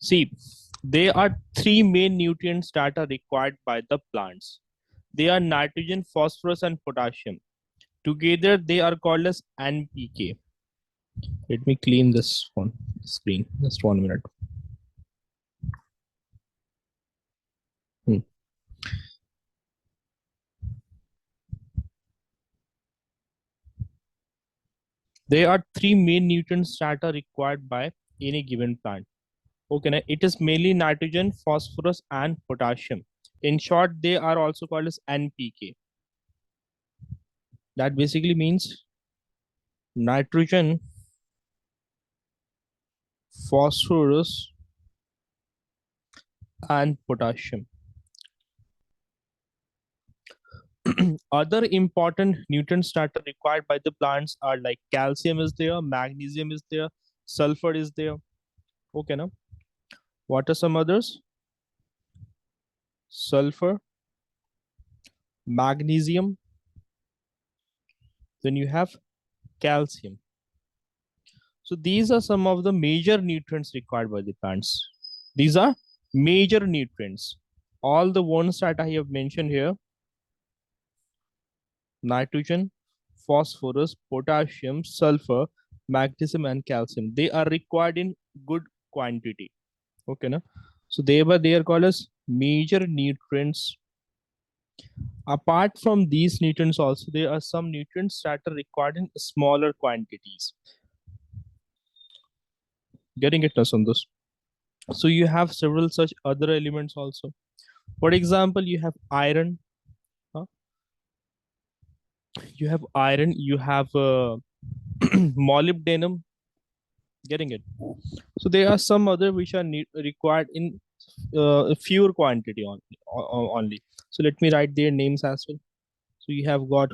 See, there are three main nutrients that are required by the plants. They are nitrogen, phosphorus, and potassium. Together, they are called as NPK. Let me clean this one screen. Just 1 minute. There are three main nutrients that are required by any given plant. Okay, now it is mainly nitrogen, phosphorus, and potassium. In short, they are also called as NPK. That basically means nitrogen, phosphorus, and potassium. Other important nutrients that are required by the plants are like calcium is there, magnesium is there, sulfur is there. Okay, now what are some others? Sulfur, magnesium, then you have calcium. So these are some of the major nutrients required by the plants. These are major nutrients. All the ones that I have mentioned here, nitrogen, phosphorus, potassium, sulfur, magnesium, and calcium, they are required in good quantity. Okay, na? So they are called as major nutrients. Apart from these nutrients also, there are some nutrients that are required in smaller quantities. Getting it, Nasandos? So you have several such other elements also. For example, you have iron. Huh? You have iron. You have molybdenum. Getting it? So there are some other which are required in fewer quantity only. So let me write their names as well. So you have got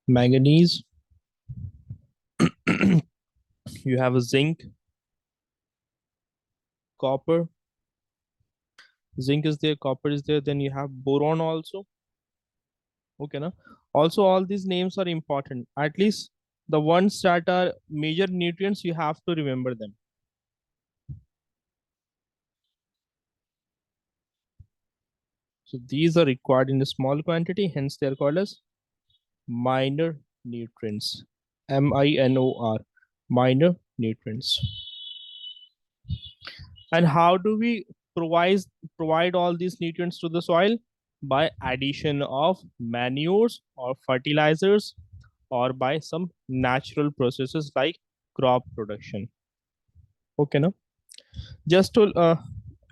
manganese. You have a zinc, copper. Zinc is there, copper is there. Then you have boron also. Okay, na? Also, all these names are important. At least the ones that are major nutrients, you have to remember them. So these are required in a small quantity, hence they are called as minor nutrients. MINOR, minor nutrients. And how do we provide all these nutrients to the soil? By addition of manures or fertilizers, or by some natural processes like crop production. Okay, no? Just to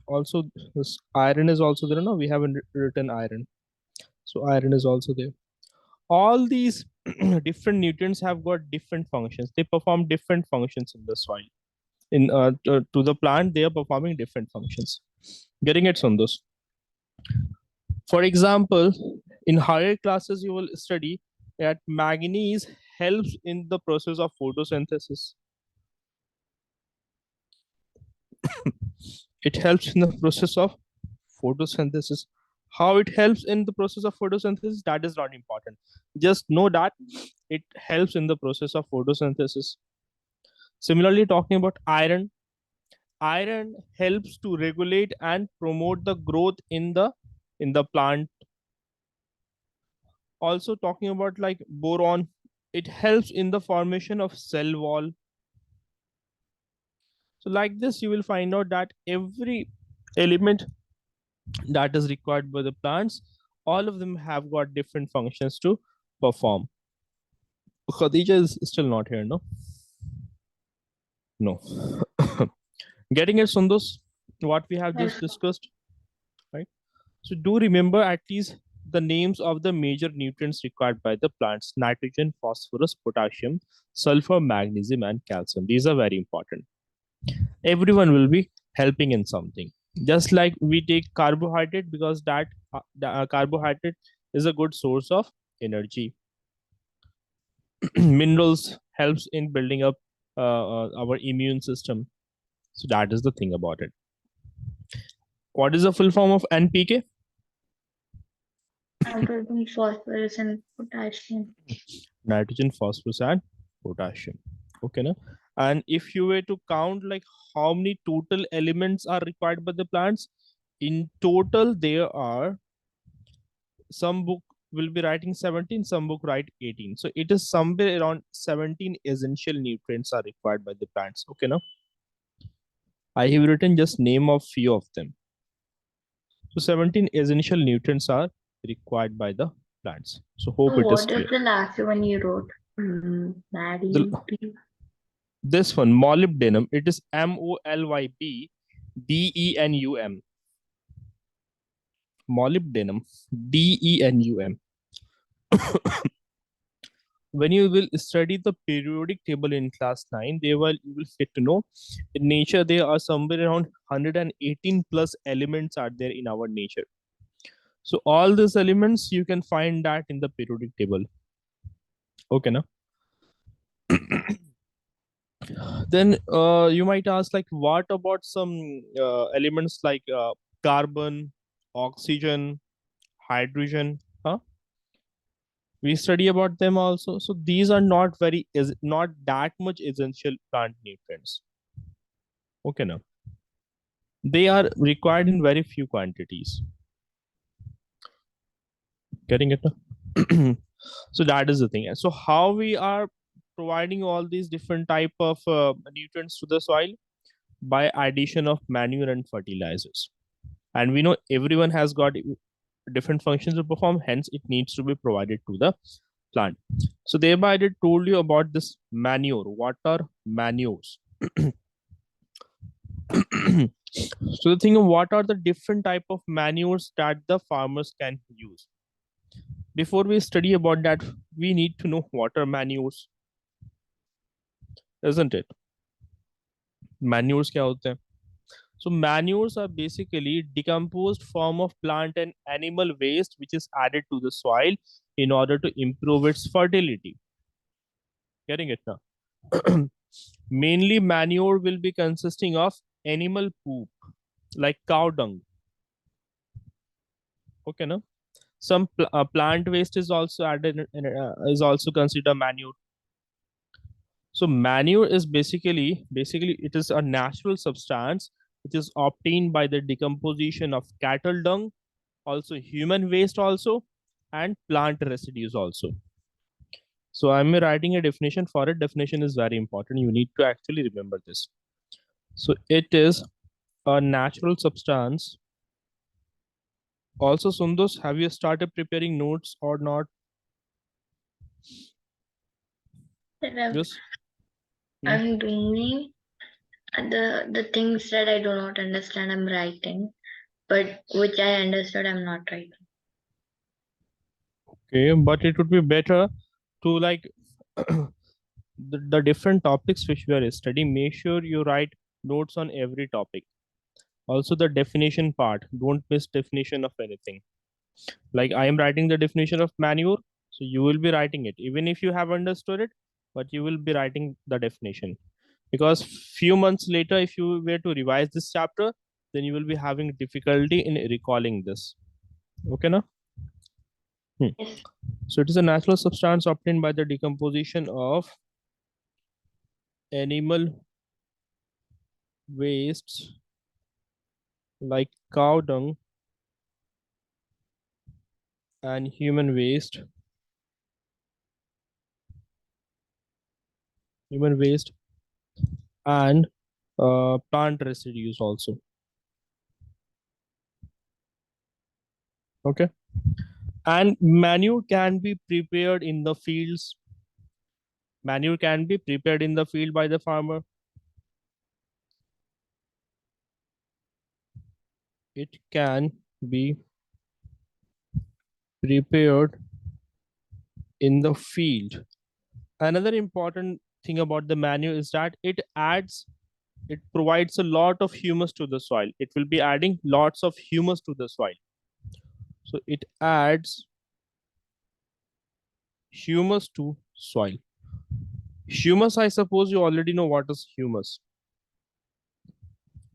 also, this iron is also there. No, we haven't written iron. So iron is also there. All these different nutrients have got different functions. They perform different functions in the soil. In to the plant, they are performing different functions. Getting it, Sundus? For example, in higher classes, you will study that manganese helps in the process of photosynthesis. It helps in the process of photosynthesis. How it helps in the process of photosynthesis, that is not important. Just know that it helps in the process of photosynthesis. Similarly, talking about iron, iron helps to regulate and promote the growth in the plant. Also talking about like boron, it helps in the formation of cell wall. So like this, you will find out that every element that is required by the plants, all of them have got different functions to perform. Khadija is still not here, no? No. Getting it, Sundus, what we have just discussed, right? So do remember at least the names of the major nutrients required by the plants: nitrogen, phosphorus, potassium, sulfur, magnesium, and calcium. These are very important. Everyone will be helping in something. Just like we take carbohydrate, because that carbohydrate is a good source of energy. Minerals helps in building up our immune system. So that is the thing about it. What is the full form of NPK? Nitrogen, phosphorus, and potassium. Nitrogen, phosphorus, and potassium. Okay, na? And if you were to count like how many total elements are required by the plants, in total there are, some book will be writing 17, some book write 18. So it is somewhere around 17 essential nutrients are required by the plants. Okay, now I have written just name of few of them. So 17 essential nutrients are required by the plants. So hope So it is what is clear. the last one you wrote? The, Maddie. this one, molybdenum, it is molybdenum. Molybdenum, DENUM. When you will study the periodic table in class 9, you will get to know in nature there are somewhere around 118 plus elements are there in our nature. So all these elements you can find that in the periodic table. Okay, now then you might ask like what about some elements like carbon, oxygen, hydrogen, huh? We study about them also. So these are not very is not that much essential plant nutrients. Okay, now they are required in very few quantities. Getting it now? So that is the thing. So how we are providing all these different type of nutrients to the soil? By addition of manure and fertilizers. And we know everyone has got different functions to perform, hence it needs to be provided to the plant. So thereby I did told you about this manure. What are manures? So the thing of what are the different type of manures that the farmers can use? Before we study about that, we need to know what are manures, isn't it? Manures क्या होते हैं? So manures are basically decomposed form of plant and animal waste which is added to the soil in order to improve its fertility. Getting it now? Mainly manure will be consisting of animal poop like cow dung. Okay, no? Some plant waste is also added is also considered manure. So manure is basically it is a natural substance which is obtained by the decomposition of cattle dung, also human waste also, and plant residues also. So I'm writing a definition for it. Definition is very important. You need to actually remember this. So it is a natural substance. Also, Sundus, have you started preparing notes or not? Yes. I'm doing the things that I do not understand. I'm writing, but which I understood, I'm not writing. Okay, but it would be better to like the different topics which we are studying. Make sure you write notes on every topic. Also, the definition part. Don't miss definition of anything. Like I am writing the definition of manure, so you will be writing it even if you have understood it, but you will be writing the definition, because few months later if you were to revise this chapter, then you will be having difficulty in recalling this. Okay, now? Yes. So it is a natural substance obtained by the decomposition of animal wastes like cow dung and human waste and plant residues also. Okay, and manure can be prepared in the fields. Manure can be prepared in the field by the farmer. It can be prepared in the field. Another important thing about the manure is that it provides a lot of humus to the soil. It will be adding lots of humus to the soil. So it adds humus to soil. Humus, I suppose you already know what is humus.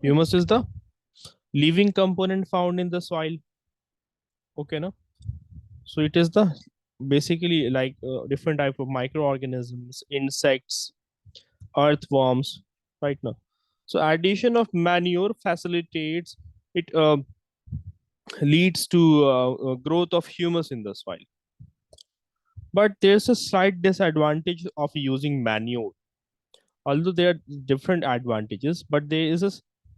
Humus is the living component found in the soil. Okay, no? So it is the basically like different type of microorganisms, insects, earthworms, right now. So addition of manure facilitates it, leads to growth of humus in the soil. But there's a slight disadvantage of using manure. Although there are different advantages, but there is a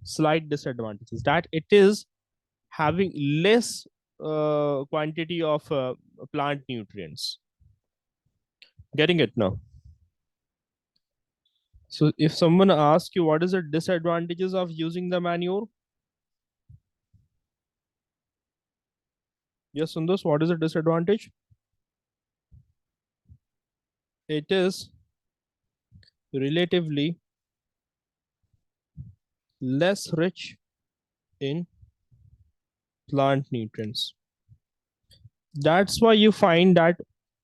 slight disadvantage is that it is having less quantity of plant nutrients. Getting it now? So if someone asks you what is the disadvantages of using the manure, yes, Sundos, what is the disadvantage? It is relatively less rich in plant nutrients. That's why you find that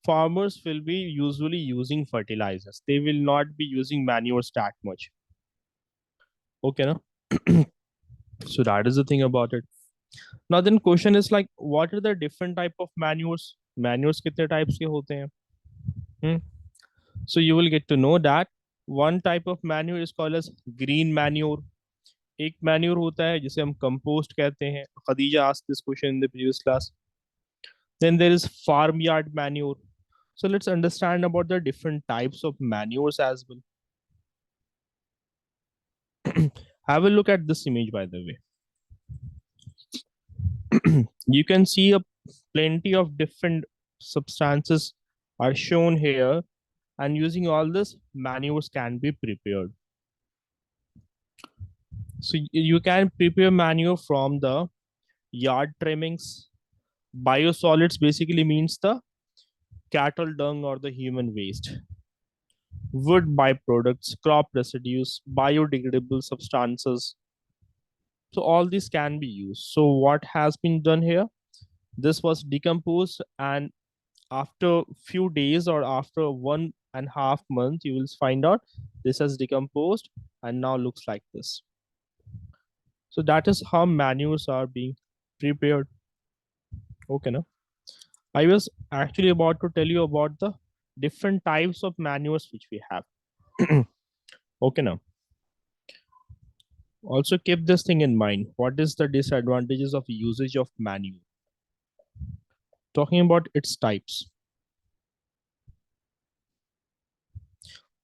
farmers will be usually using fertilizers. They will not be using manures that much. Okay, no? So that is the thing about it. Now then question is like, what are the different type of manures? Manures kitne types ke hote hain? Hmm? So you will get to know that one type of manure is called as green manure. एक manure होता है जिसे हम compost कहते हैं. Khadija asked this question in the previous class. Then there is farmyard manure. So let's understand about the different types of manures as well. Have a look at this image, by the way. You can see a plenty of different substances are shown here, and using all this, manures can be prepared. So you can prepare manure from the yard trimmings. Biosolids basically means the cattle dung or the human waste. Wood byproducts, crop residues, biodegradable substances. So all these can be used. So what has been done here? This was decomposed, and after few days or after 1.5 months, you will find out this has decomposed and now looks like this. So that is how manures are being prepared. Okay, now I was actually about to tell you about the different types of manures which we have. Okay, now also keep this thing in mind. What is the disadvantages of usage of manure? Talking about its types.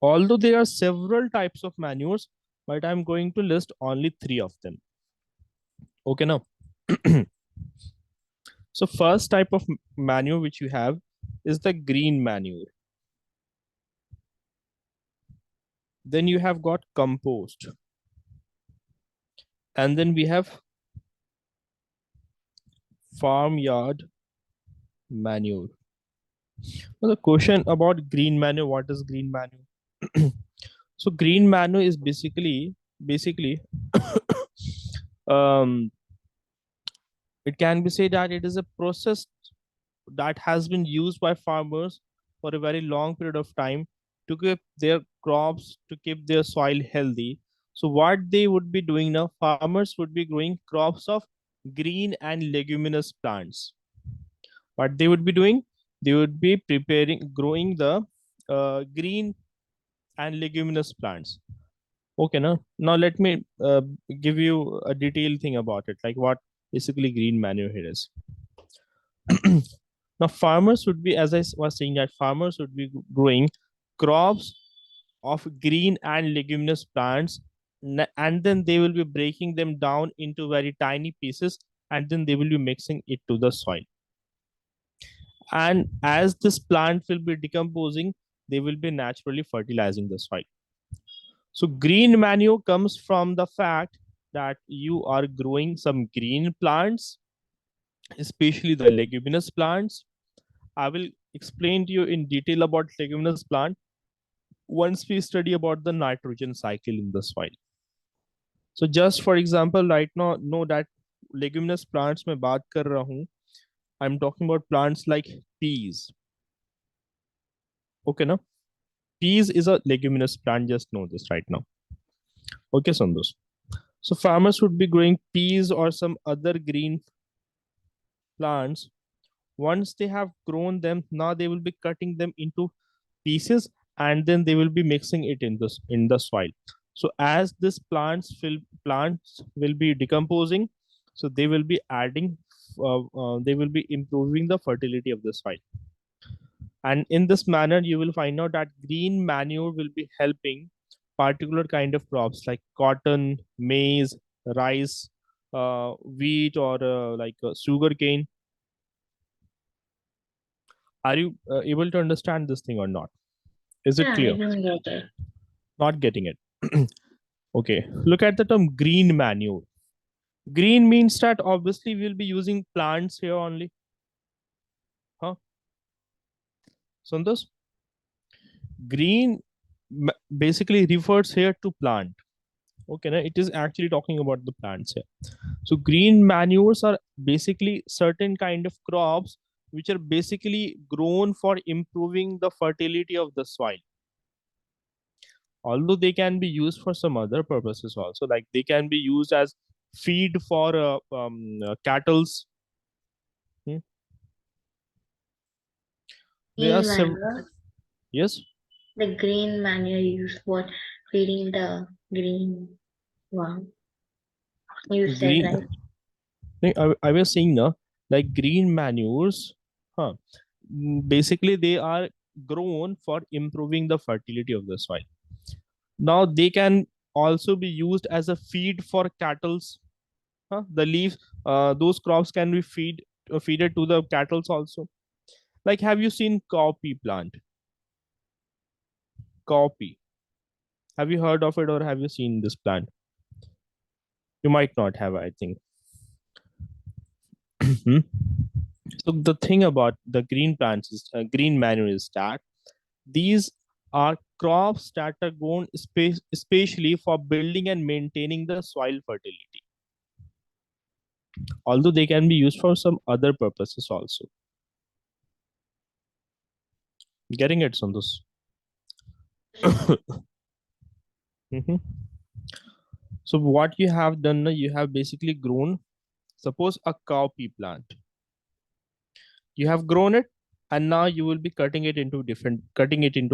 Although there are several types of manures, but I'm going to list only 3 of them. Okay, now. So first type of manure which you have is the green manure. Then you have got compost. And then we have farmyard manure. Now the question about green manure, what is green manure? So green manure is basically um, it can be said that it is a process that has been used by farmers for a very long period of time to keep their crops, to keep their soil healthy. So what they would be doing now, farmers would be growing crops of green and leguminous plants. What they would be doing, they would be growing the green and leguminous plants. Okay, now let me give you a detailed thing about it, like what basically green manure here is. Now, farmers would be, as I was saying, that farmers would be growing crops of green and leguminous plants, and then they will be breaking them down into very tiny pieces, and then they will be mixing it to the soil. And as this plant will be decomposing, they will be naturally fertilizing the soil. So green manure comes from the fact that you are growing some green plants, especially the leguminous plants. I will explain to you in detail about leguminous plant once we study about the nitrogen cycle in the soil. So just for example, right now, know that leguminous plants mein baat kar raha hu. I'm talking about plants like peas. Okay, now peas is a leguminous plant. Just know this right now. Okay, Sandos. So farmers would be growing peas or some other green plants. Once they have grown them, now they will be cutting them into pieces and then they will be mixing it in the soil. So as this plants will be decomposing, so they will be adding they will be improving the fertility of the soil. And in this manner you will find out that green manure will be helping particular kind of crops like cotton, maize, rice, wheat, or sugar cane. Are you able to understand this thing or not? Is it Yeah, I clear? don't get it. Not getting it? Okay, look at the term green manure. Green means that obviously we'll be using plants here only, huh? Santos, green basically refers here to plant. Okay, now it is actually talking about the plants here. So green manures are basically certain kind of crops which are basically grown for improving the fertility of the soil. Although they can be used for some other purposes also, like they can be used as feed for cattle's. Hmm. There are Green several. manure, Yes, the green manure used for feeding the green one. You said green. right. I was saying no, like green manures, huh? Basically, they are grown for improving the fertility of the soil. Now they can also be used as a feed for cattle's. Huh? The leaves, those crops can be feeded to the cattle's also. Like, have you seen cowpea plant? Cowpea. Have you heard of it or have you seen this plant? You might not have, I think. Hmm. So the thing about the green plants is green manure is that these are crops that are grown especially for building and maintaining the soil fertility. Although they can be used for some other purposes also. Getting it, Sandus? Mhm. So what you have done, you have basically grown, suppose a cowpea plant. You have grown it, and now you will be cutting it into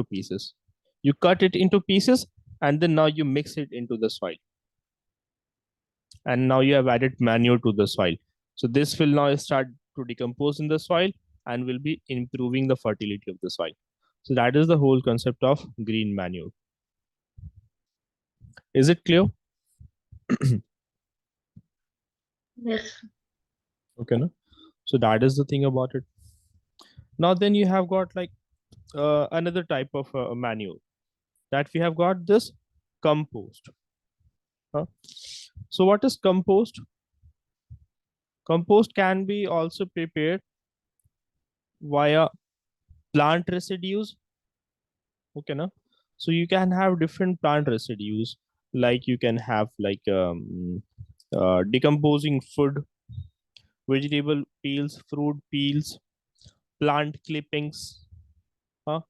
pieces. You cut it into pieces, and then now you mix it into the soil, and now you have added manure to the soil. So this will now start to decompose in the soil and will be improving the fertility of the soil. So that is the whole concept of green manure. Is it clear? Yes. Okay, no? So that is the thing about it. Now then you have got like another type of manure, that we have got this compost. Huh? So what is compost? Compost can be also prepared via plant residues. Okay, no? So you can have different plant residues, like you can have like decomposing food, vegetable peels, fruit peels, plant clippings. Huh?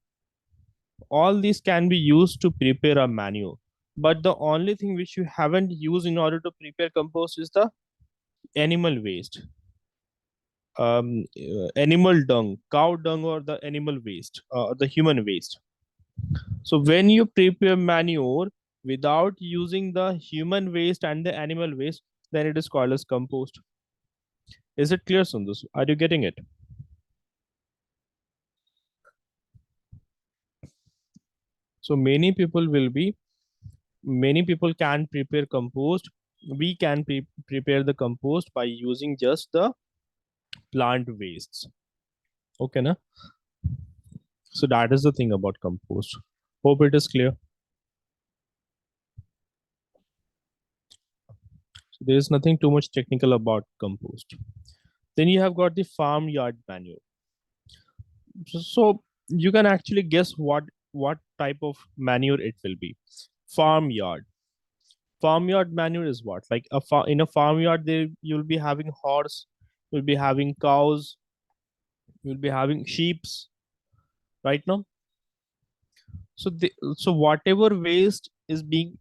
All these can be used to prepare a manure. But the only thing which you haven't used in order to prepare compost is the animal waste, animal dung, cow dung, or the animal waste, the human waste. So when you prepare manure without using the human waste and the animal waste, then it is called as compost. Is it clear, Sundus? Are you getting it? So many people can prepare compost. We can prepare the compost by using just the plant wastes. Okay, na? So that is the thing about compost. Hope it is clear. So there is nothing too much technical about compost. Then you have got the farmyard manure. So you can actually guess what type of manure it will be. Farmyard. Farmyard manure is what? Like in a farmyard, there you'll be having horse, you'll be having cows, you'll be having sheeps, right now. So whatever waste is being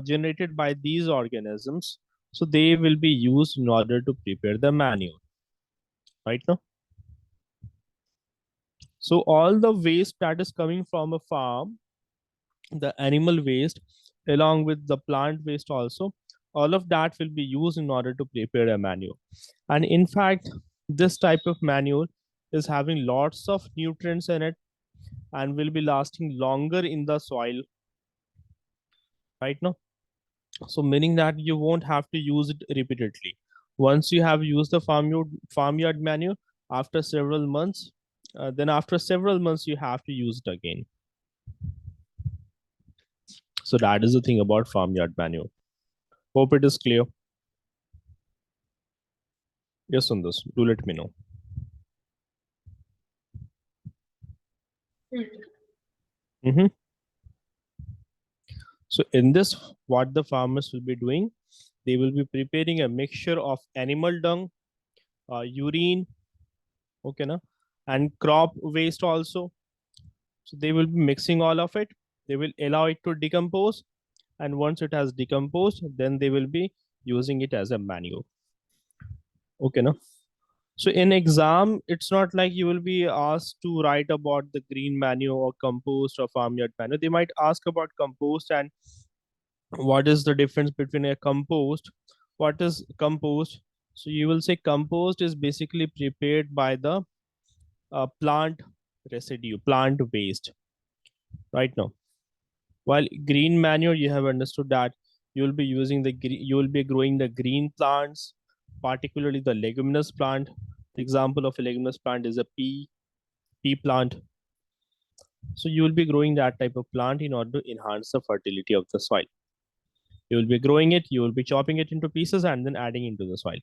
generated by these organisms, so they will be used in order to prepare the manure, right now. So all the waste that is coming from a farm, the animal waste, along with the plant waste also, all of that will be used in order to prepare a manure. And in fact, this type of manure is having lots of nutrients in it and will be lasting longer in the soil, right now. So meaning that you won't have to use it repeatedly. Once you have used the farmyard manure, after several months, then after several months you have to use it again. So that is the thing about farmyard manure. Hope it is clear. Yes, on this, do let me know. Mm-hmm. So in this, what the farmers will be doing, they will be preparing a mixture of animal dung, urine, okay, na, and crop waste also. So they will be mixing all of it. They will allow it to decompose, and once it has decomposed, then they will be using it as a manure. Okay, na. So in exam, it's not like you will be asked to write about the green manure or compost or farmyard manure. They might ask about compost and what is the difference between a compost. What is compost? So you will say compost is basically prepared by the plant residue, plant waste, right now. While green manure, you have understood that you will be using you will be growing the green plants, particularly the leguminous plant. The example of a leguminous plant is a pea plant. So you will be growing that type of plant in order to enhance the fertility of the soil. You will be growing it, you will be chopping it into pieces and then adding into the soil.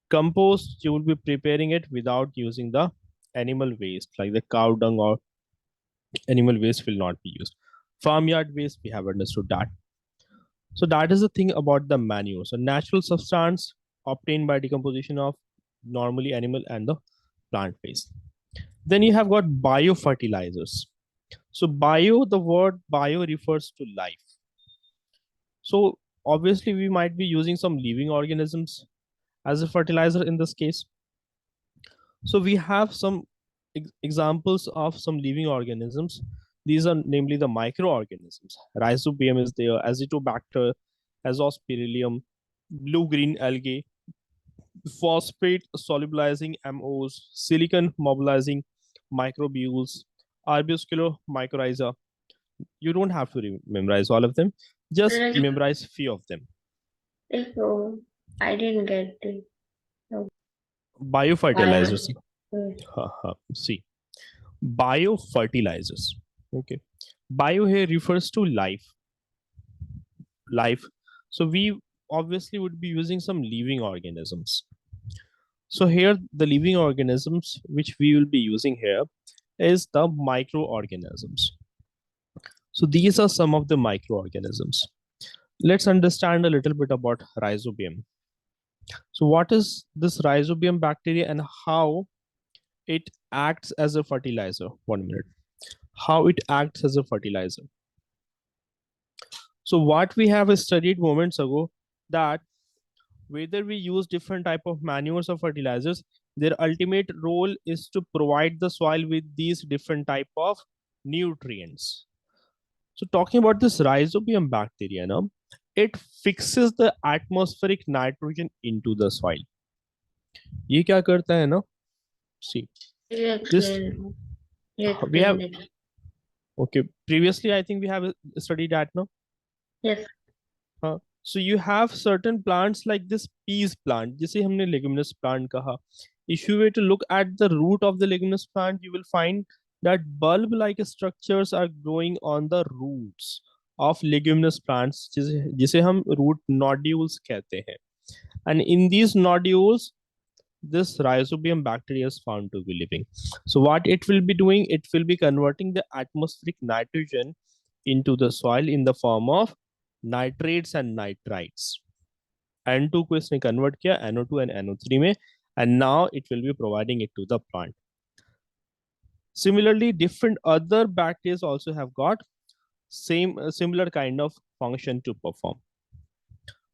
Compost, you will be preparing it without using the animal waste, like the cow dung or animal waste will not be used. Farmyard waste, we have understood that. So that is the thing about the manure. So natural substance obtained by decomposition of normally animal and the plant waste. Then you have got biofertilizers. So bio, the word bio refers to life. So obviously we might be using some living organisms as a fertilizer in this case. So we have some examples of some living organisms. These are namely the microorganisms. Rhizobium is there, Azotobacter, Azospirillum, blue-green algae, phosphate solubilizing MOs, silicon mobilizing microbials, arbuscular mycorrhiza. You don't have to memorize all of them. Just memorize few of them. So I didn't get it. No. Biofertilizers. See, biofertilizers. Okay. Bio here refers to life. Life. So we obviously would be using some living organisms. So here the living organisms which we will be using here is the microorganisms. So these are some of the microorganisms. Let's understand a little bit about rhizobium. So what is this rhizobium bacteria and how it acts as a fertilizer? 1 minute. How it acts as a fertilizer. So what we have studied moments ago, that whether we use different type of manures or fertilizers, their ultimate role is to provide the soil with these different type of nutrients. So talking about this rhizobium bacteria, now, it fixes the atmospheric nitrogen into the soil. ये क्या करता है ना? See, this we have. Okay, previously I think we have studied that, no? Yes. So you have certain plants like this peas plant, जिसे हमने leguminous plant कहा. If you were to look at the root of the leguminous plant, you will find that bulb-like structures are growing on the roots of leguminous plants, जिसे हम root nodules कहते हैं. And in these nodules, this rhizobium bacteria is found to be living. So what it will be doing, it will be converting the atmospheric nitrogen into the soil in the form of nitrates and nitrites. N2 को इसने convert किया NO2 and NO3 में, and now it will be providing it to the plant. Similarly, different other bacteria also have got similar kind of function to perform.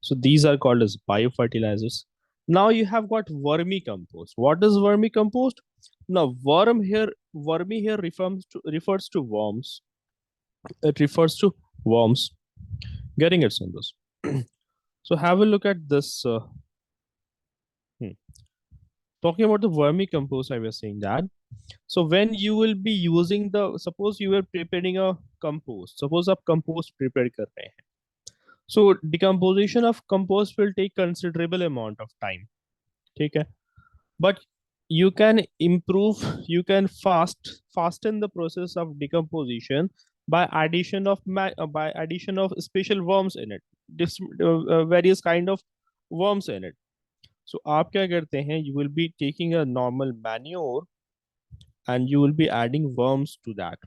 So these are called as biofertilizers. Now you have got vermicompost. What is vermicompost? Now worm here Wormy here refers to worms. It refers to worms. Getting it, Sundus? So have a look at this. Hmm. Talking about the vermicompost, I was saying that. So when you will be using suppose you were preparing a compost. Suppose आप compost prepare कर रहे हैं. So decomposition of compost will take considerable amount of time. ठीक है? But you can improve, you can fasten the process of decomposition by addition of special worms in it. Various kind of worms in it. So आप क्या करते हैं? You will be taking a normal manure and you will be adding worms to that.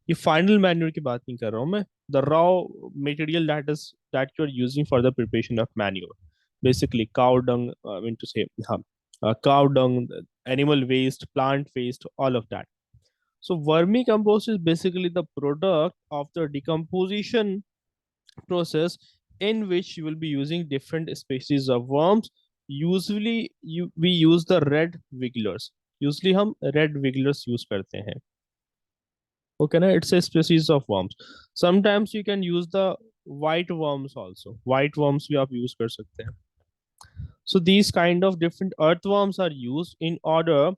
ये final manure की बात नहीं कर रहा हूँ मैं. The raw material that you're using for the preparation of manure, basically cow dung, I mean to say, cow dung, animal waste, plant waste, all of that. So vermicompost is basically the product of the decomposition process in which you will be using different species of worms. Usually we use the red wigglers. Usually हम red wigglers use करते हैं. Okay, na? It's a species of worms. Sometimes you can use the white worms also. White worms भी आप use कर सकते हैं. So these kind of different earthworms are used in order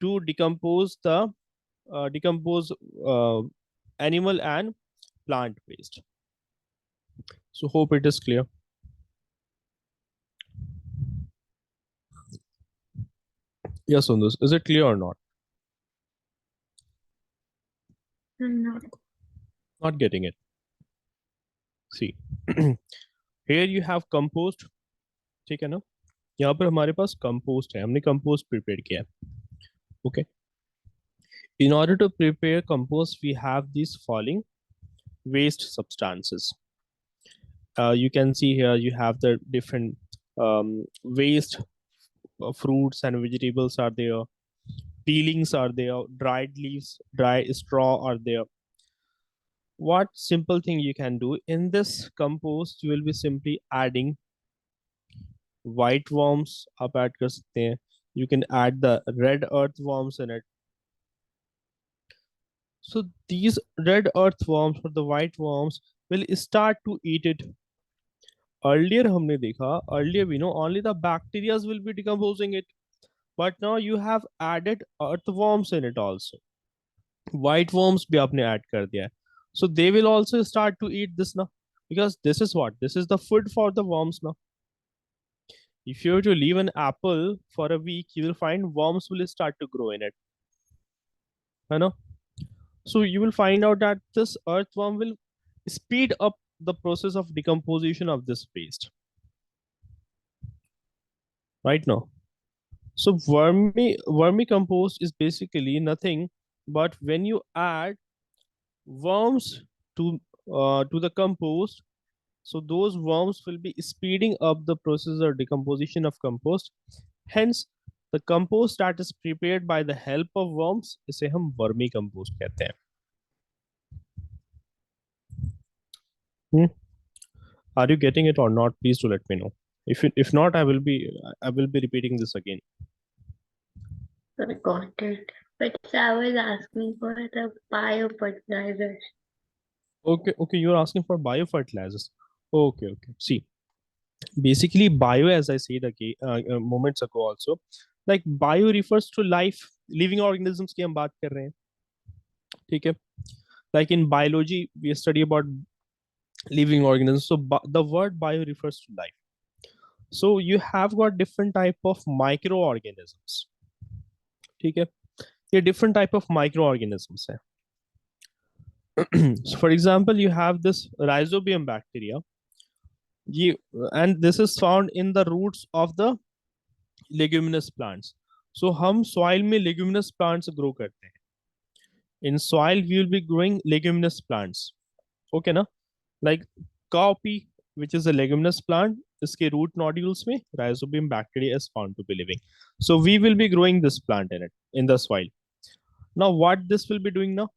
to decompose uh, animal and plant waste. So hope it is clear. Yes, Sundus, is it clear or not? No. Not getting it. See, here you have compost. ठीक है ना? यहाँ पर हमारे पास compost है. हमने compost prepare किया है. Okay. In order to prepare compost, we have these following waste substances. You can see here you have the different waste fruits and vegetables are there, peelings are there, dried leaves, dry straw are there. What simple thing you can do in this compost, you will be simply adding white worms. आप add कर सकते हैं. You can add the red earthworms in it. So these red earthworms or the white worms will start to eat it. Earlier हमने देखा, earlier we know only the bacteria will be decomposing it, but now you have added earthworms in it also. White worms भी आपने add कर दिया है. So they will also start to eat this now, because this is what? This is the food for the worms now. If you were to leave an apple for a week, you will find worms will start to grow in it. You know? So you will find out that this earthworm will speed up the process of decomposition of this waste. Right now. So vermicompost is basically nothing but when you add worms to the compost, so those worms will be speeding up the process of decomposition of compost. Hence, the compost that is prepared by the help of worms, इसे हम vermicompost कहते हैं. Are you getting it or not? Please do let me know. If not, I will be repeating this again. I got it. But I was asking for the biofertilizers. Okay, you're asking for biofertilizers. Okay. See, basically bio, as I said again moments ago also, like bio refers to life, living organisms की हम बात कर रहे हैं. ठीक है? Like in biology, we study about living organisms. So the word bio refers to life. So you have got different type of microorganisms. ठीक है? ये different type of microorganisms है. So for example, you have this rhizobium bacteria. And this is found in the roots of the leguminous plants. So हम soil में leguminous plants grow करते हैं. In soil, we will be growing leguminous plants. Okay ना? Like cowpea, which is a leguminous plant, इसके root nodules में rhizobium bacteria is found to be living. So we will be growing this plant in the soil. Now what this will be doing now?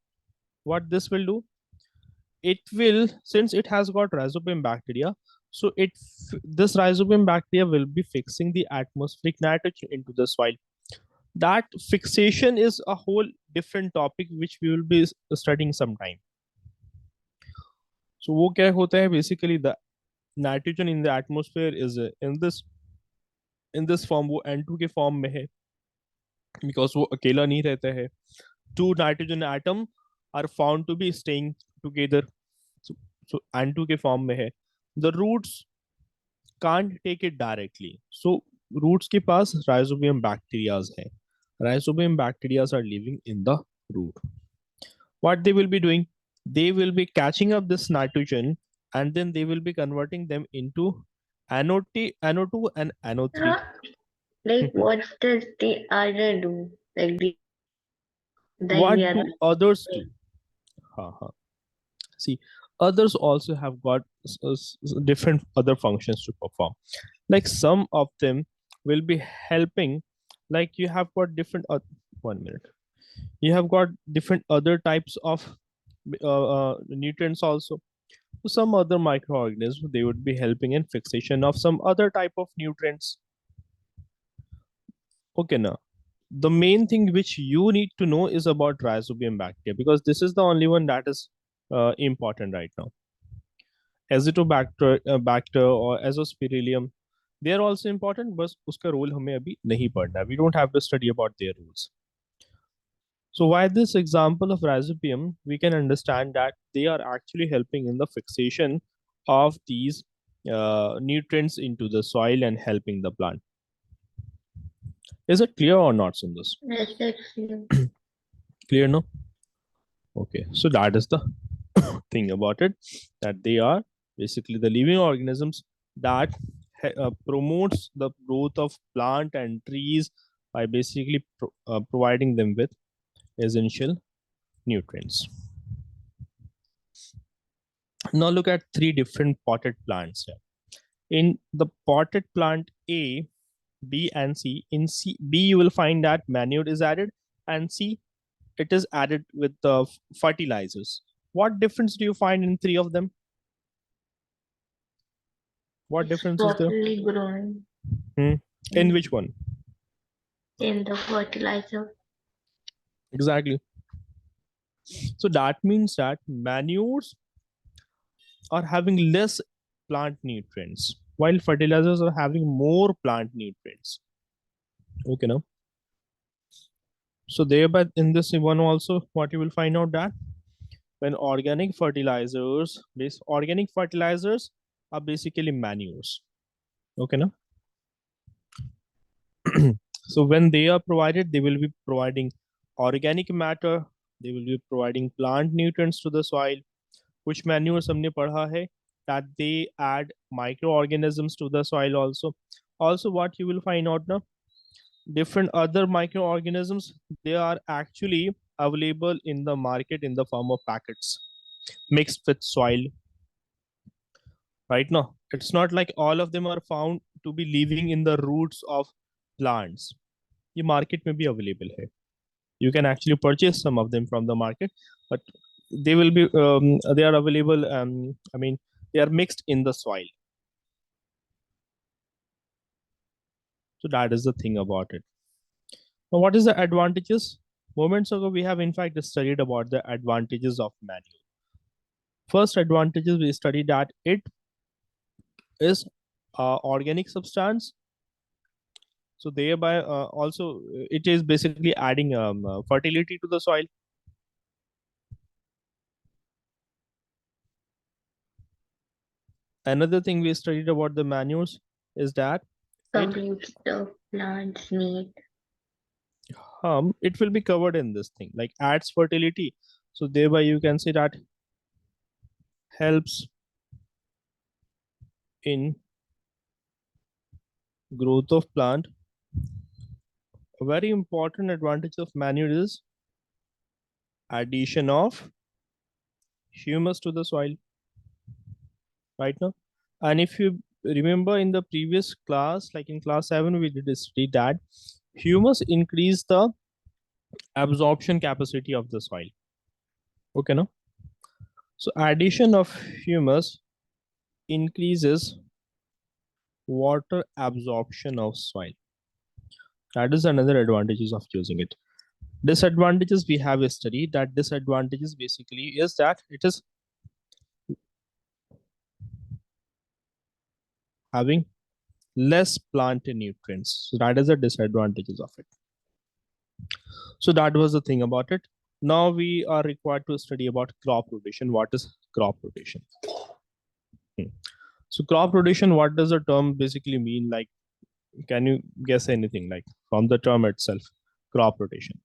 What this will do? It will, since it has got rhizobium bacteria, so this rhizobium bacteria will be fixing the atmospheric nitrogen into the soil. That fixation is a whole different topic which we will be studying sometime. So वो क्या होता है, basically the nitrogen in the atmosphere is in this form, वो N2 के form में है because वो अकेला नहीं रहता है. Two nitrogen atom are found to be staying together. So, so N2 के form में है. The roots can't take it directly. So roots के पास rhizobium bacteria है. Rhizobium bacteria are living in the root. What they will be doing? They will be catching up this nitrogen and then they will be converting them into NO2 and NO3. Like, what does the other do? Like What the other. do others do? Haha. See, others also have got different other functions to perform. Like some of them will be helping, like you have got different, 1 minute. You have got different other types of nutrients also. So some other microorganisms, they would be helping in fixation of some other type of nutrients. Okay, now the main thing which you need to know is about rhizobium bacteria because this is the only one that is important right now. Azotobacter or azospirillum, they are also important, but uska role हमें अभी नहीं पढ़ना. We don't have to study about their roles. So by this example of rhizobium, we can understand that they are actually helping in the fixation of these nutrients into the soil and helping the plant. Is it clear or not, Sundus? Yes, that's Clear, no? Okay, so that is the thing about it, that they are basically the living organisms that promotes the growth of plant and trees by basically providing them with essential nutrients. Now look at 3 different potted plants here. In the potted plant A, B and C, in B you will find that manure is added, and C it is added with the fertilizers. What difference do you find in 3 of them? What difference is there? properly grown In which one? in the fertilizer. Exactly. So that means that manures are having less plant nutrients, while fertilizers are having more plant nutrients. Okay, now. So thereby in this one also, what you will find out that when organic fertilizers are basically manures. Okay, now. So when they are provided, they will be providing organic matter, they will be providing plant nutrients to the soil. Which manures हमने पढ़ा है that they add microorganisms to the soil also. Also what you will find out now, different other microorganisms, they are actually available in the market in the form of packets mixed with soil. Right now, it's not like all of them are found to be living in the roots of plants. ये market में भी available है. You can actually purchase some of them from the market, but they will be they are available. They are mixed in the soil. So that is the thing about it. Now, what is the advantages? Moments ago, we have in fact studied about the advantages of manure. First advantages, we studied that it is organic substance. So thereby also it is basically adding fertility to the soil. Another thing we studied about the manures is that Completes the plant's need. It will be covered in this thing, like adds fertility. So thereby you can say that helps in growth of plant. A very important advantage of manure is addition of humus to the soil. Right now, and if you remember in the previous class, like in class 7, we did study that humus increase the absorption capacity of the soil. Okay, no? So addition of humus increases water absorption of soil. That is another advantages of using it. Disadvantages, we have a study that disadvantages basically is that it is having less plant nutrients. So that is the disadvantages of it. So that was the thing about it. Now we are required to study about crop rotation. What is crop rotation? So crop rotation, what does the term basically mean? Like, can you guess anything like from the term itself, crop rotation?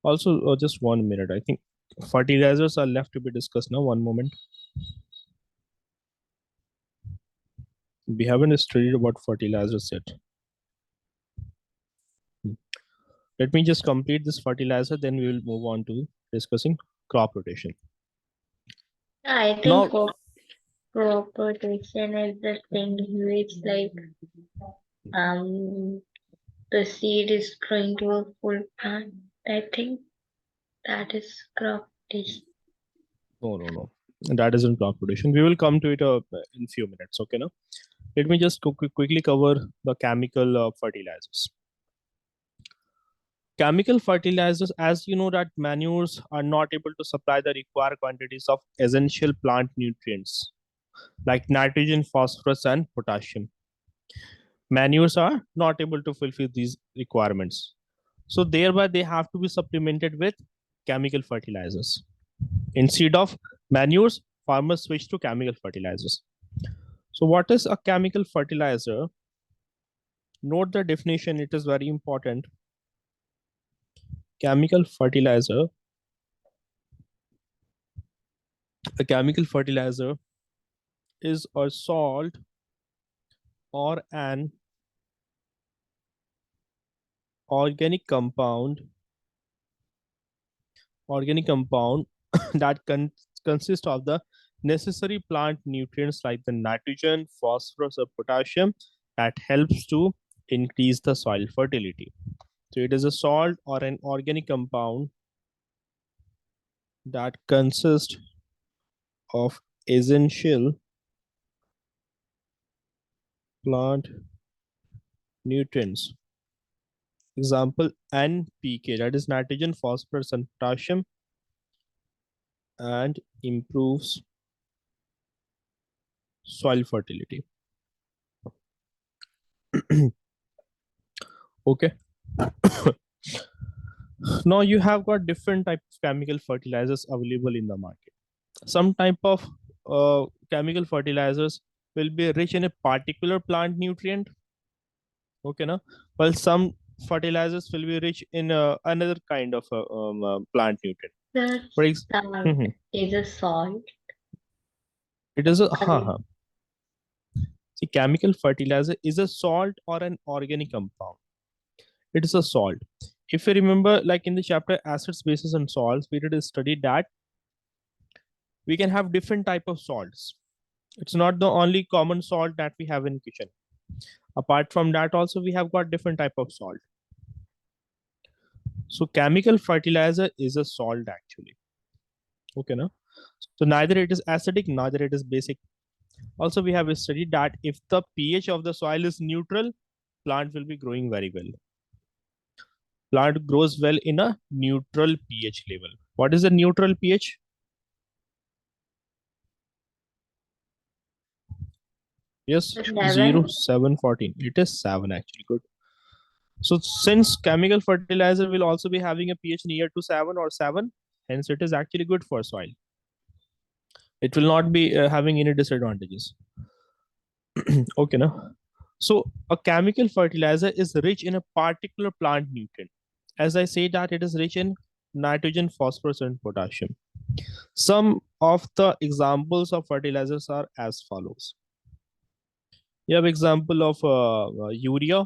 Also, just 1 minute. I think fertilizers are left to be discussed now. One moment. We haven't studied about fertilizers yet. Let me just complete this fertilizer, then we will move on to discussing crop rotation. I think Now, crop rotation is the thing which like um the seed is growing to a full plant. I think that is crop rotation. no. That isn't crop rotation. We will come to it in few minutes. Okay, now let me just quickly cover the chemical fertilizers. Chemical fertilizers, as you know, that manures are not able to supply the required quantities of essential plant nutrients like nitrogen, phosphorus, and potassium. Manures are not able to fulfill these requirements. So thereby they have to be supplemented with chemical fertilizers. Instead of manures, farmers switch to chemical fertilizers. So what is a chemical fertilizer? Note the definition, it is very important. Chemical fertilizer. A chemical fertilizer is a salt or an organic compound that consists of the necessary plant nutrients like the nitrogen, phosphorus, or potassium that helps to increase the soil fertility. So it is a salt or an organic compound that consists of essential plant nutrients. Example NPK, that is nitrogen, phosphorus, and potassium, and improves soil fertility. Okay. Now you have got different type of chemical fertilizers available in the market. Some type of chemical fertilizers will be rich in a particular plant nutrient. Okay, now, while some fertilizers will be rich in another kind of plant nutrient. The For salt is a salt. it is a see, chemical fertilizer is a salt or an organic compound. It is a salt. If you remember, like in the chapter acids, bases, and salts, we did study that we can have different type of salts. It's not the only common salt that we have in kitchen. Apart from that, also we have got different type of salt. So chemical fertilizer is a salt actually. Okay, no? So neither it is acidic, neither it is basic. Also, we have studied that if the pH of the soil is neutral, plant will be growing very well. Plant grows well in a neutral pH level. What is the neutral pH? Yes, 0, 7, 14. It is 7 actually. Good. So since chemical fertilizer will also be having a pH near to 7 or 7, hence it is actually good for soil. It will not be having any disadvantages. Okay, no? So a chemical fertilizer is rich in a particular plant nutrient. As I say that it is rich in nitrogen, phosphorus, and potassium. Some of the examples of fertilizers are as follows. You have example of urea.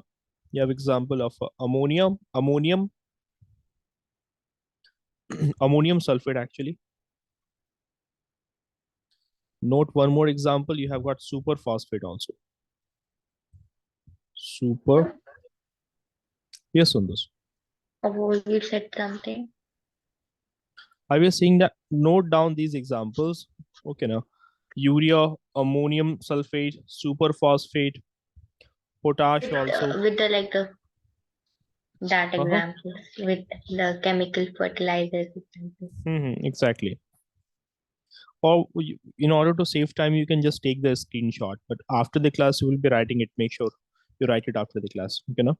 You have example of ammonium, ammonium sulfate actually. Note one more example. You have got superphosphate also. Super. Yes, Sundus. Oh, you said something. I was saying that note down these examples. Okay, now urea, ammonium sulfate, superphosphate, potash also. With the like that Uh-huh. examples with the chemical fertilizers example. Exactly. Or in order to save time, you can just take the screenshot. But after the class, you will be writing it. Make sure you write it after the class. Okay, no?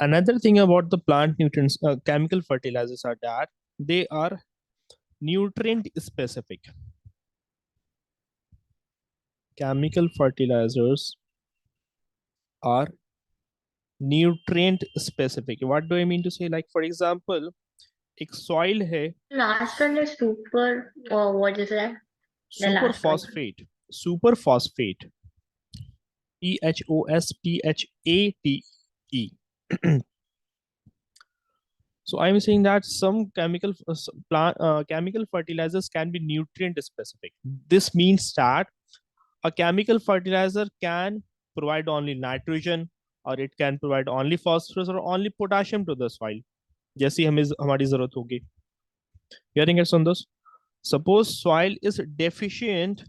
Another thing about the plant nutrients, chemical fertilizers are that they are nutrient specific. Chemical fertilizers are nutrient specific. What do I mean to say? Like for example, एक soil है, Last one is super, or what is that? The super last one. phosphate, super phosphate, PHOSPHATE. So I'm saying that some chemical fertilizers can be nutrient specific. This means that a chemical fertilizer can provide only nitrogen, or it can provide only phosphorus or only potassium to the soil, जैसी हमें हमारी जरूरत होगी. Getting it, Sundar? Suppose soil is deficient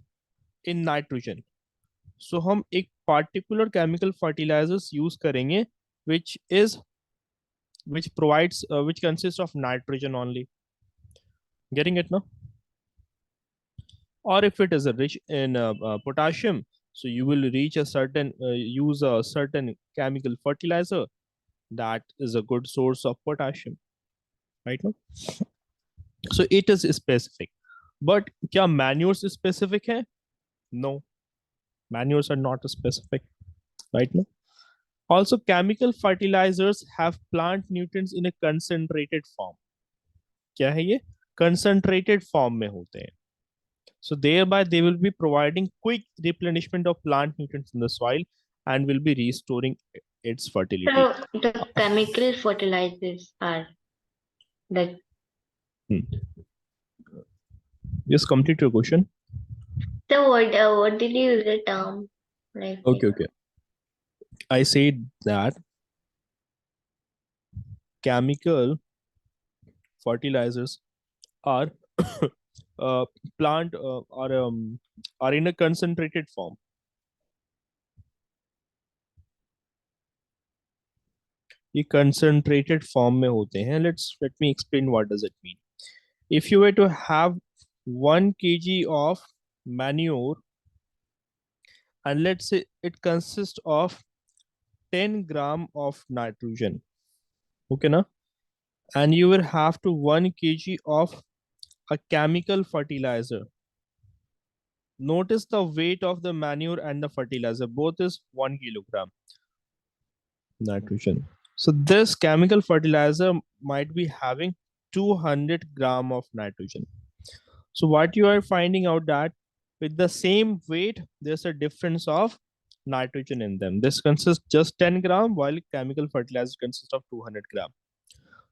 in nitrogen, so हम एक particular chemical fertilizers use करेंगे which is which consists of nitrogen only. Getting it now? Or if it is a rich in potassium, so you will reach a certain use a certain chemical fertilizer that is a good source of potassium, right now. So it is specific. But kya manures specific hai? No, manures are not specific, right now. Also, chemical fertilizers have plant nutrients in a concentrated form. क्या है ये? Concentrated form में होते हैं. So thereby they will be providing quick replenishment of plant nutrients in the soil and will be restoring its fertility. So the chemical fertilizers are the. Hmm. Just complete your question. So what did you use the term like? Okay. I said that chemical fertilizers are uh, plant are in a concentrated form. ये concentrated form में होते हैं. Let me explain what does it mean. If you were to have 1 kg of manure, and let's say it consists of 10 gram of nitrogen, okay na, and you will have to 1 kg of a chemical fertilizer. Notice the weight of the manure and the fertilizer, both is 1 kilogram nitrogen. So this chemical fertilizer might be having 200 gram of nitrogen. So what you are finding out that with the same weight, there's a difference of nitrogen in them. This consists just 10 gram, while chemical fertilizer consists of 200 gram.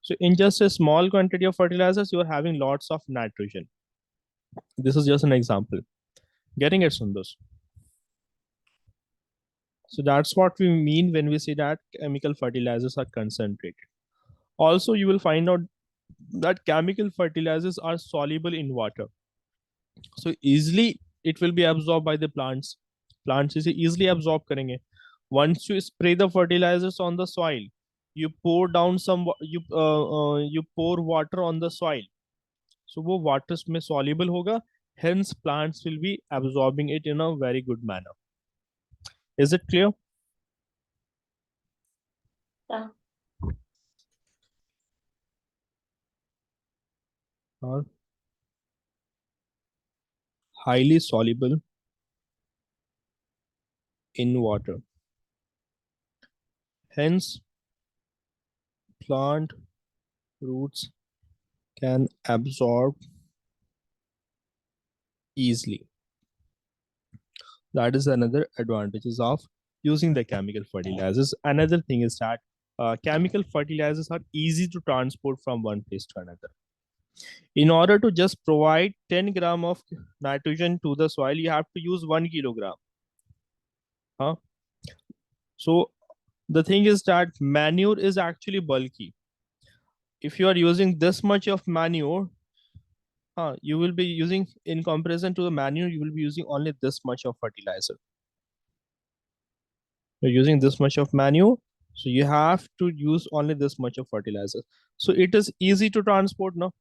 So in just a small quantity of fertilizers, you are having lots of nitrogen. This is just an example. Getting it, Sundar? So that's what we mean when we say that chemical fertilizers are concentrated. Also, you will find out that chemical fertilizers are soluble in water. So easily it will be absorbed by the plants. Plants is easily absorb करेंगे. Once you spray the fertilizers on the soil, you pour down you pour water on the soil. So वो water में soluble होगा. Hence plants will be absorbing it in a very good manner. Is it clear? Yeah. Or highly soluble in water. Hence plant roots can absorb easily. That is another advantages of using the chemical fertilizers. Another thing is that chemical fertilizers are easy to transport from one place to another. In order to just provide 10 gram of nitrogen to the soil, you have to use 1 kilogram. Huh? So the thing is that manure is actually bulky. If you are using this much of manure, you will be using, in comparison to the manure, you will be using only this much of fertilizer. You're using this much of manure, so you have to use only this much of fertilizer. So it is easy to transport now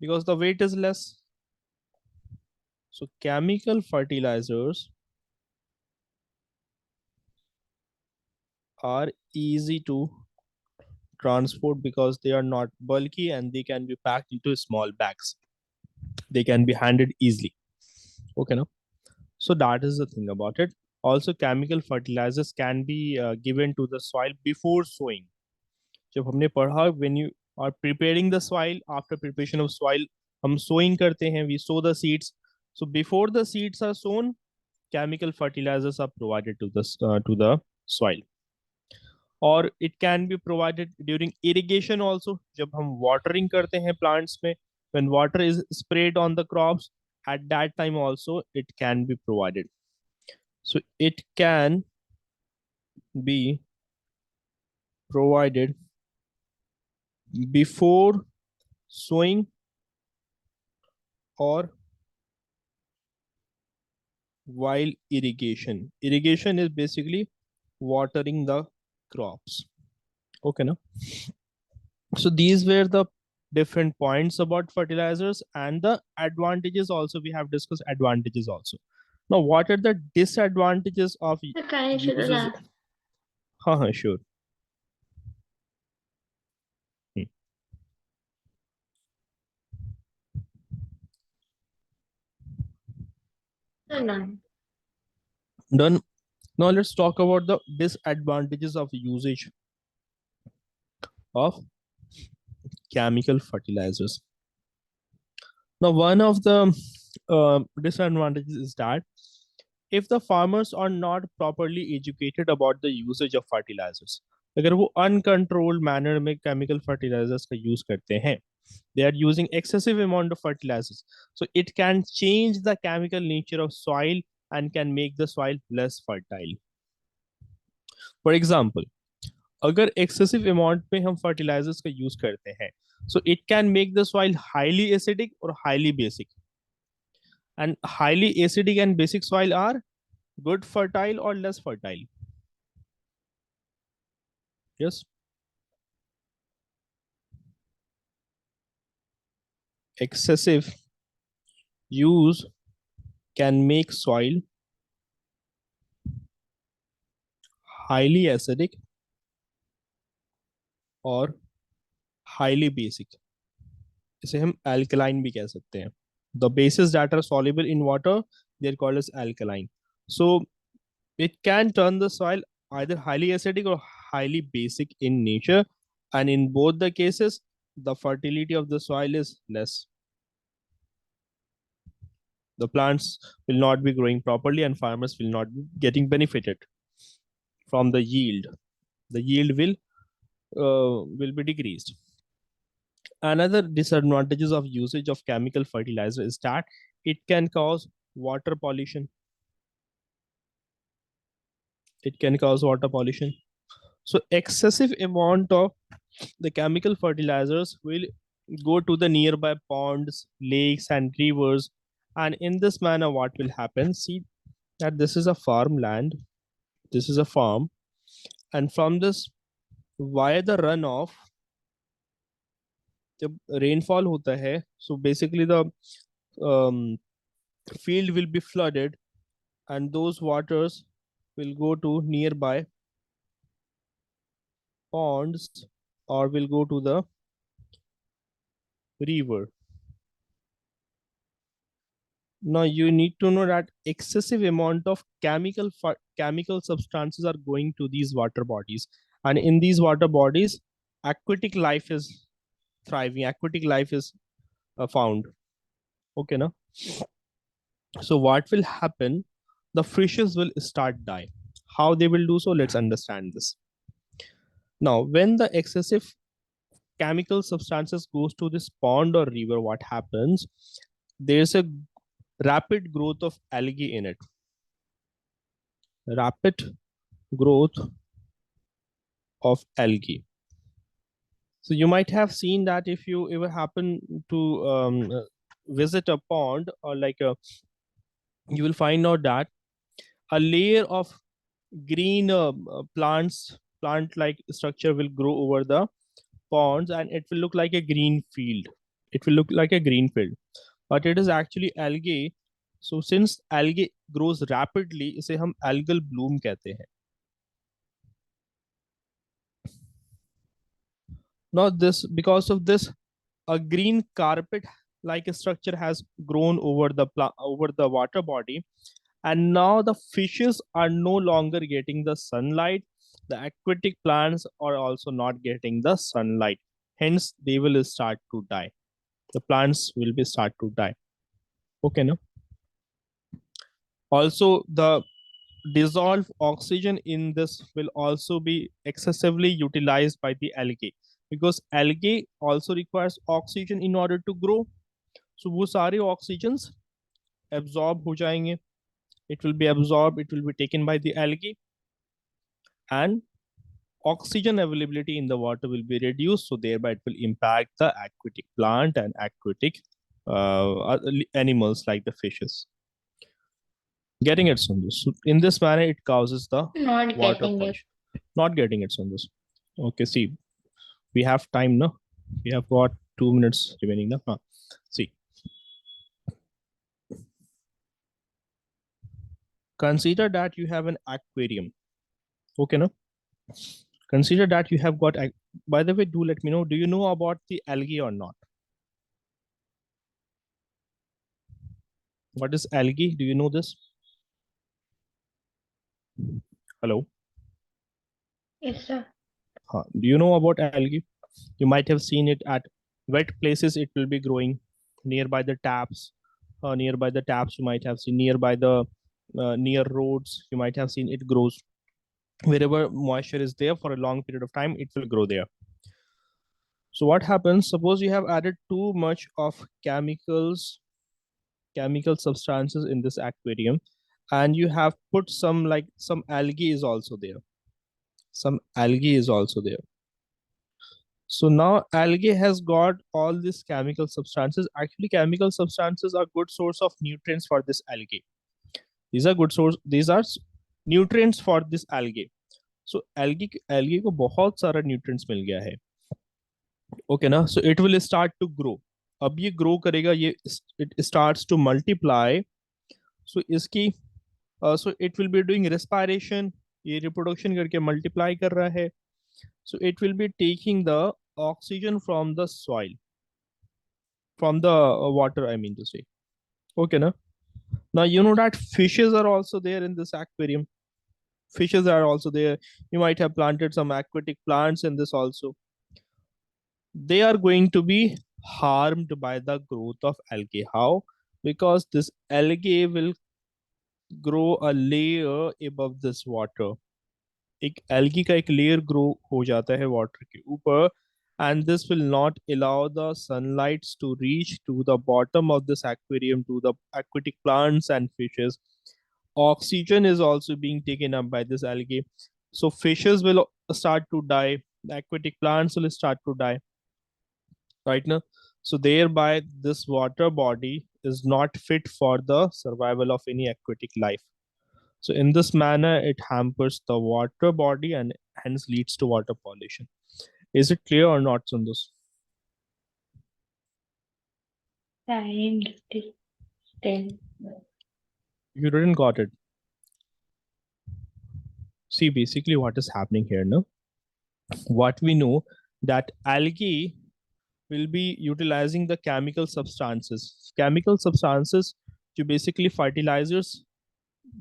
because the weight is less. So chemical fertilizers are easy to transport because they are not bulky and they can be packed into small bags. They can be handled easily. Okay, now. So that is the thing about it. Also, chemical fertilizers can be given to the soil before sowing. जब हमने पढ़ा, when you are preparing the soil, after preparation of soil, हम sowing करते हैं, we sow the seeds. So before the seeds are sown, chemical fertilizers are provided to the soil. Or it can be provided during irrigation also. जब हम watering करते हैं plants में, when water is sprayed on the crops, at that time also it can be provided. So it can be provided before sowing or while irrigation. Irrigation is basically watering the crops. Okay, now. So these were the different points about fertilizers and the advantages. Also, we have discussed advantages also. Now, what are the disadvantages of Can you show the uses? last? Sure. Hmm. No. Done. Now let's talk about the disadvantages of usage of chemical fertilizers. Now, one of the disadvantages is that if the farmers are not properly educated about the usage of fertilizers, अगर वो uncontrolled manner में chemical fertilizers का use करते हैं, they are using excessive amount of fertilizers, so it can change the chemical nature of soil and can make the soil less fertile. For example, अगर excessive amount में हम fertilizers का use करते हैं, so it can make the soil highly acidic or highly basic. And highly acidic and basic soil are good fertile or less fertile? Yes. Excessive use can make soil highly acidic or highly basic. इसे हम alkaline भी कह सकते हैं. The bases that are soluble in water, they're called as alkaline. So it can turn the soil either highly acidic or highly basic in nature, and in both the cases, the fertility of the soil is less. The plants will not be growing properly and farmers will not be getting benefited from the yield. The yield will be decreased. Another disadvantages of usage of chemical fertilizer is that it can cause water pollution. It can cause water pollution. So excessive amount of the chemical fertilizers will go to the nearby ponds, lakes, and rivers. And in this manner, what will happen? See that this is a farmland. This is a farm. And from this, via the runoff, जब rainfall होता है, so basically the um, field will be flooded and those waters will go to nearby ponds or will go to the river. Now you need to know that excessive amount of chemical substances are going to these water bodies, and in these water bodies aquatic life is thriving, aquatic life is found. Okay, now. So what will happen? The fishes will start die. How they will do so? Let's understand this. Now, when the excessive chemical substances goes to this pond or river, what happens? There's a rapid growth of algae in it. Rapid growth of algae. So you might have seen that if you ever happen to visit a pond or like a, you will find out that a layer of green plant like structure will grow over the ponds, and it will look like a green field. It will look like a green field, but it is actually algae. So since algae grows rapidly, इसे हम algal bloom कहते हैं. Now this, because of this, a green carpet like structure has grown over over the water body, and now the fishes are no longer getting the sunlight. The aquatic plants are also not getting the sunlight, hence they will start to die. The plants will be start to die. Okay, no? Also, the dissolved oxygen in this will also be excessively utilized by the algae, because algae also requires oxygen in order to grow. So वो सारे oxygens absorb हो जाएंगे. It will be absorbed, it will be taken by the algae, and oxygen availability in the water will be reduced. So thereby it will impact the aquatic plant and aquatic animals like the fishes. Getting it, Sundus? So in this manner, it causes the Not water getting it. pollution. Not getting it, Sundus. Okay, see, we have time now. We have got 2 minutes remaining now. See, consider that you have an aquarium. Okay, no? Consider that you have got. By the way, do let me know. Do you know about the algae or not? What is algae? Do you know this? Hello. Yes, sir. Do you know about algae? You might have seen it at wet places. It will be growing nearby the taps. Nearby the taps, you might have seen nearby the near roads. You might have seen it grows wherever moisture is there for a long period of time. It will grow there. So what happens? Suppose you have added too much of chemical substances in this aquarium, and you have put some algae is also there. Some algae is also there. So now algae has got all these chemical substances. Actually, chemical substances are good source of nutrients for this algae. These are good source. These are nutrients for this algae. So algae को बहुत सारा nutrients मिल गया है. Okay ना? So it will start to grow. अब ये grow करेगा, ये it starts to multiply. So इसकी so it will be doing respiration. ये reproduction करके multiply कर रहा है. So it will be taking the oxygen from the soil, from the water, I mean to say. Okay, na? Now you know that fishes are also there in this aquarium. Fishes are also there. You might have planted some aquatic plants in this also. They are going to be harmed by the growth of algae. How? Because this algae will grow a layer above this water. एक algae का एक layer grow हो जाता है water के ऊपर, and this will not allow the sunlight to reach to the bottom of this aquarium, to the aquatic plants and fishes. Oxygen is also being taken up by this algae. So fishes will start to die, the aquatic plants will start to die, right now. So thereby this water body is not fit for the survival of any aquatic life. So in this manner, it hampers the water body and hence leads to water pollution. Is it clear or not, Sundus? I didn't understand. You didn't got it. See, basically what is happening here now? What we know that algae will be utilizing the chemical substances. Chemical substances, जो basically fertilizers,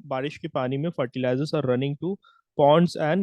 बारिश के पानी में fertilizers are running to ponds and